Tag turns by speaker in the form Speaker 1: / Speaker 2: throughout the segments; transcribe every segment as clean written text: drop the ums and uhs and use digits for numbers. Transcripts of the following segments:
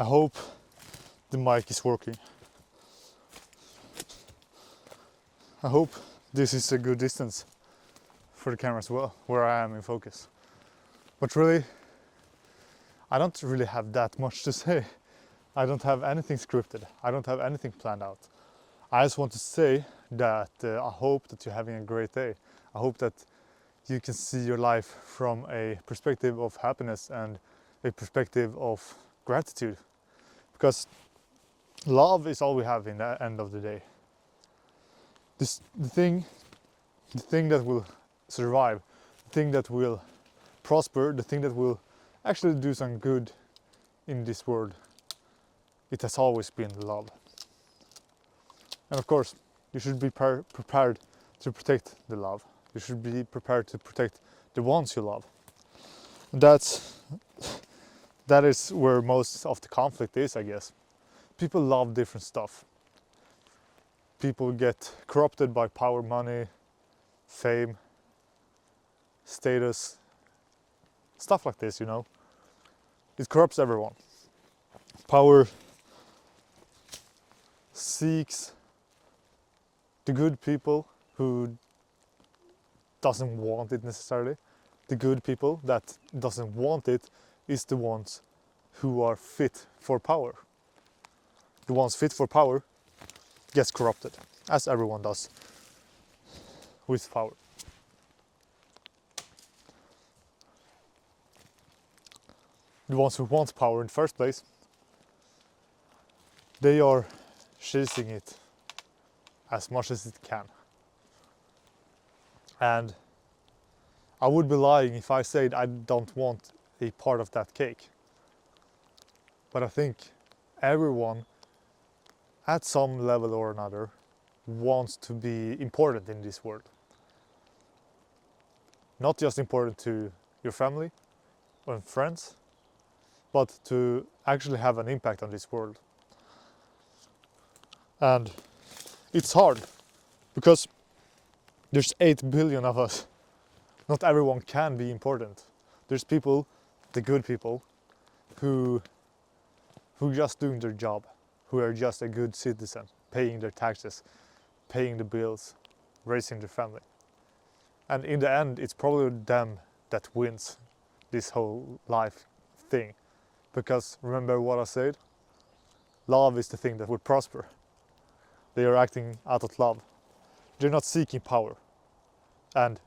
Speaker 1: I hope the mic is working. I hope this is a good distance for the camera as well, where I am in focus. But really, I don't really have that much to say. I don't have anything scripted. I don't have anything planned out. I just want to say that I hope that you're having a great day. I hope that you can see your life from a perspective of happiness and a perspective of gratitude. Because love is all we have in the end of the day. The thing that will survive, the thing that will prosper, the thing that will actually do some good in this world, it has always been love. And of course, you should be prepared to protect the love. You should be prepared to protect the ones you love. That is where most of the conflict is, I guess. People love different stuff. People get corrupted by power, money, fame, status, stuff like this, you know. It corrupts everyone. Power seeks the good people who doesn't want it necessarily. The good people that doesn't want it is the ones who are fit for power. The ones fit for power gets corrupted, as everyone does with power. The ones who want power in the first place, they are chasing it as much as it can. And I would be lying if I said I don't want a part of that cake. But I think everyone at some level or another wants to be important in this world. Not just important to your family or friends, but to actually have an impact on this world. And it's hard because there's 8 billion of us. Not everyone can be important. There's people, the good people, who just doing their job, who are just a good citizen, paying their taxes, paying the bills, raising their family. And in the end, it's probably them that wins this whole life thing. Because remember what I said? Love is the thing that would prosper. They are acting out of love. They're not seeking power. And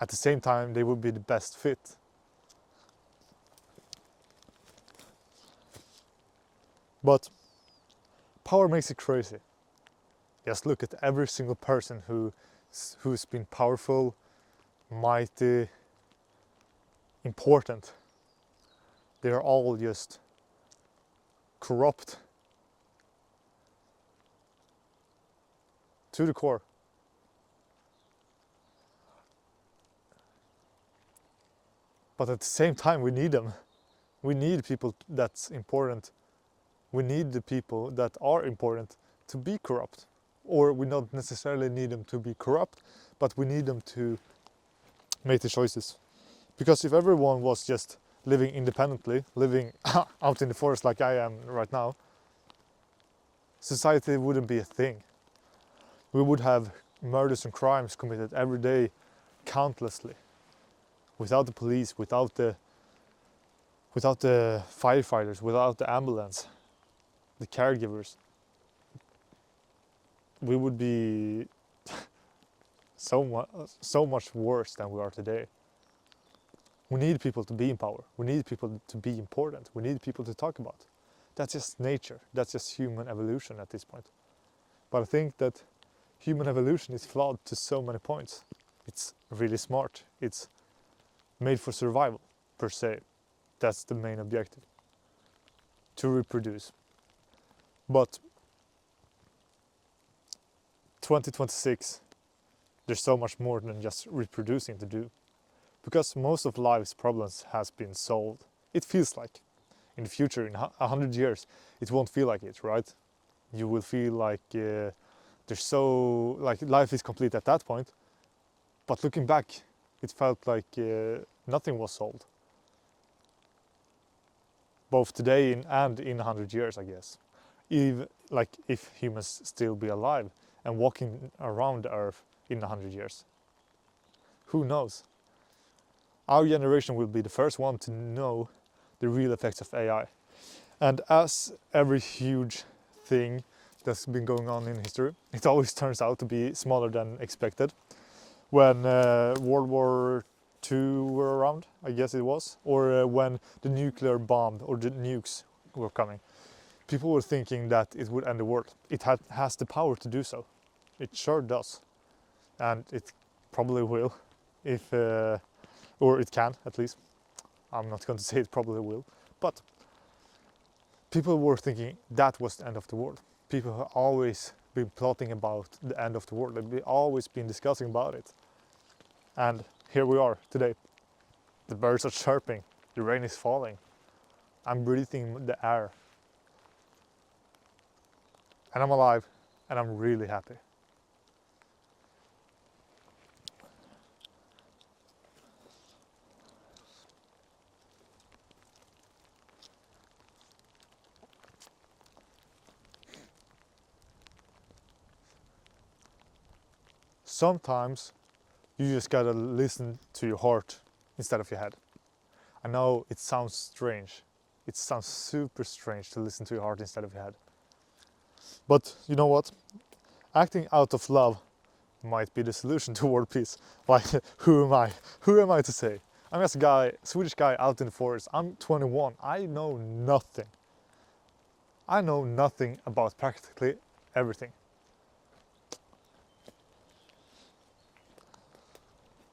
Speaker 1: at the same time, they would be the best fit. But power makes it crazy. Just look at every single person who's been powerful, mighty, important. They are all just corrupt to the core. But at the same time, we need them. We need people that's important. We need the people that are important to be corrupt. Or we don't necessarily need them to be corrupt, but we need them to make the choices. Because if everyone was just living independently, living out in the forest like I am right now, society wouldn't be a thing. We would have murders and crimes committed every day, countlessly, without the police, without the firefighters, without the ambulance, the caregivers. We would be so much worse than we are today. We need people to be in power. We need people to be important. We need people to talk about. That's just nature. That's just human evolution at this point. But I think that human evolution is flawed to so many points. It's really smart. It's made for survival, per se. That's the main objective. To reproduce. But 2026, there's so much more than just reproducing to do. Because most of life's problems has been solved. It feels like. In the future, in 100 years, it won't feel like it, right? You will feel like life is complete at that point. But looking back, it felt like nothing was solved. both today and in 100 years, I guess. If humans still be alive and walking around the Earth in 100 years. Who knows? Our generation will be the first one to know the real effects of AI. And as every huge thing that's been going on in history, it always turns out to be smaller than expected. When World War II were around, I guess it was, or when the nuclear bomb or the nukes were coming, people were thinking that it would end the world. It has the power to do so. It sure does. And it probably will, if, or it can at least. I'm not going to say it probably will, but people were thinking that was the end of the world. People have always been plotting about the end of the world. They've always been discussing about it. And here we are today. The birds are chirping, the rain is falling. I'm breathing the air. And I'm alive, and I'm really happy. Sometimes you just gotta listen to your heart instead of your head. I know it sounds strange. It sounds super strange to listen to your heart instead of your head. But you know what? Acting out of love might be the solution to world peace. Like, who am I? Who am I to say? I'm just a guy, Swedish guy out in the forest. I'm 21. I know nothing. I know nothing about practically everything.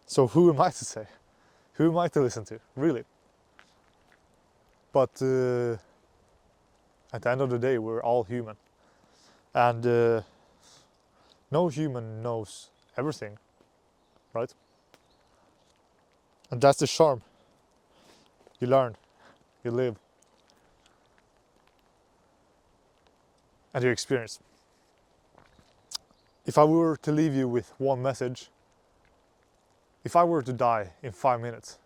Speaker 1: So who am I to say? Who am I to listen to? Really? But at the end of the day, we're all human. And no human knows everything, right? And that's the charm. You learn, you live, and you experience. If I were to leave you with one message, if I were to die in 5 minutes,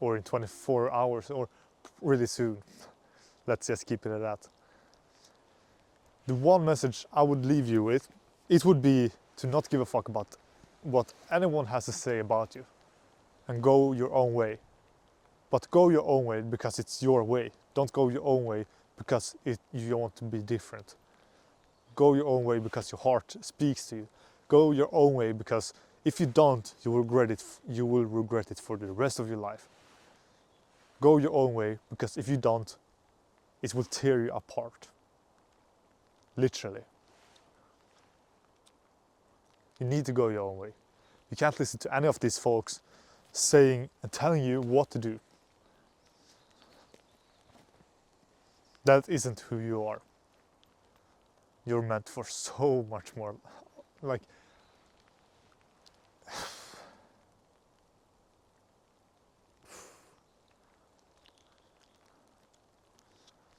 Speaker 1: or in 24 hours, or really soon, let's just keep it at that. The one message I would leave you with, it would be to not give a fuck about what anyone has to say about you, and go your own way. But go your own way because it's your way. Don't go your own way because you want to be different. Go your own way because your heart speaks to you. Go your own way because if you don't, you will regret it. You will regret it for the rest of your life. Go your own way because if you don't, it will tear you apart. Literally. You need to go your own way. You can't listen to any of these folks saying and telling you what to do. That isn't who you are. You're meant for so much more. Like,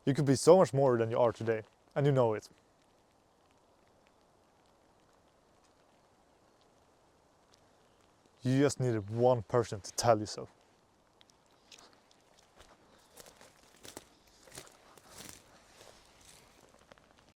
Speaker 1: you could be so much more than you are today, and you know it. You just needed one person to tell you so.